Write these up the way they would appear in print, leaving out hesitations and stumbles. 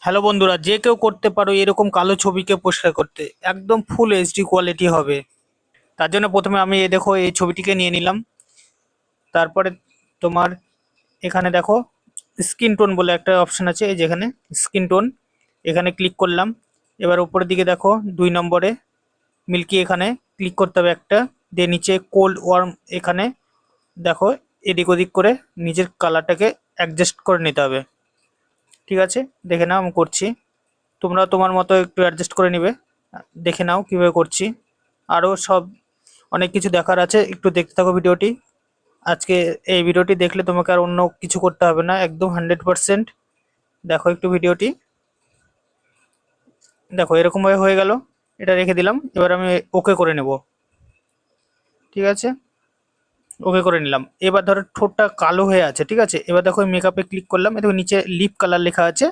Hello বন্ধুরা, যে কেউ করতে পারো এরকম কালো ছবিকে পরিষ্কার করতে। একদম ফুল এইচডি কোয়ালিটি হবে। তার জন্য প্রথমে আমি দেখো এই ছবিটিকে নিয়ে নিলাম। তারপরে তোমার এখানে দেখো স্কিন টোন বলে একটা অপশন আছে, এই যেখানে স্কিন টোন, এখানে ক্লিক করলাম। এবার উপরের দিকে দেখো 2 নম্বরে মিল্কি, এখানে ক্লিক করতে হবে একটা। দিয়ে নিচে কোল্ড ওয়ার্ম, এখানে দেখো এদিক ওদিক করে নিজের কালারটাকে অ্যাডজাস্ট করে নিতে হবে। ঠিক আছে, দেখে নাও আমি করছি। তোমরা তোমার মতো একটু অ্যাডজাস্ট করে নিবে। দেখে নাও কিভাবে করছি। আরও সব অনেক কিছু দেখার আছে, একটু দেখতে থাকো ভিডিওটি। আজকে এই ভিডিওটি দেখলে তোমাকে আর অন্য কিছু করতে হবে না, একদম 100%। দেখো একটু ভিডিওটি। দেখো এরকমভাবে হয়ে গেল। এটা রেখে দিলাম, এবার আমি ওকে করে নেব। ঠিক আছে, ওকে করে নিলাম। এবার ধরো ঠোঁটটা কালো হয়ে আছে, ঠিক আছে। এবার দেখো মেকআপে ক্লিক করলাম, দেখো নিচে লিপ কালার লেখা আছে।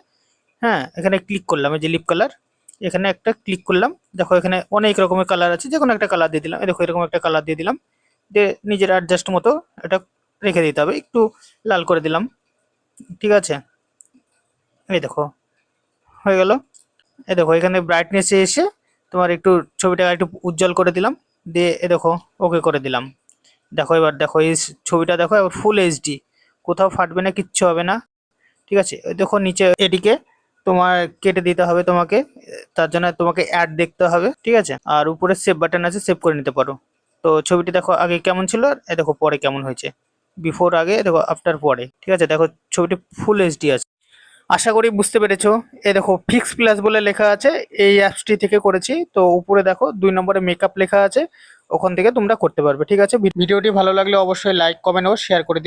হ্যাঁ, এখানে ক্লিক করলাম, এই যে লিপ কালার, এখানে একটা ক্লিক করলাম। দেখো এখানে অনেক রকমের কালার আছে, যে কোনো একটা কালার দিয়ে দিলাম। এই দেখো এরকম একটা কালার দিয়ে দিলাম। দিয়ে নিজের অ্যাডজাস্ট মতো এটা রেখে দিতে হবে, একটু লাল করে দিলাম। ঠিক আছে, এই দেখো হয়ে গেল। এই দেখো এখানে ব্রাইটনেসে এসে তোমার একটু ছবিটা একটু উজ্জ্বল করে দিলাম। দিয়ে এ দেখো ওকে করে দিলাম। দেখো এবার দেখো এই ছবিটা দেখো এবার ফুল এইচডি, কোথাও ফাটবে না, কিচ্ছু হবে না। ঠিক আছে, ওই দেখো নিচে এদিকে তোমার কেটে দিতে হবে তোমাকে। তার জন্য তোমাকে অ্যাড দেখতে হবে, ঠিক আছে। আর উপরে সেভ বাটন আছে, সেভ করে নিতে পারো। তো ছবিটি দেখো আগে কেমন ছিল, আর এ দেখো পরে কেমন হয়েছে। বিফোর আগে, দেখো আফটার পরে। ঠিক আছে, দেখো ছবিটি ফুল এইচডি আছে। আশা করি বুঝতে পেরেছো। এ দেখো ফিক্স প্লাস বলে লেখা আছে, এই অ্যাপসটি থেকে করেছি। তো উপরে দেখো 2 নম্বরে মেকআপ লেখা আছে, ওখান থেকে তোমরা করতে পারবে। ঠিক আছে, ভিডিওটি ভালো লাগলে অবশ্যই লাইক কমেন্ট ও শেয়ার করে দিও।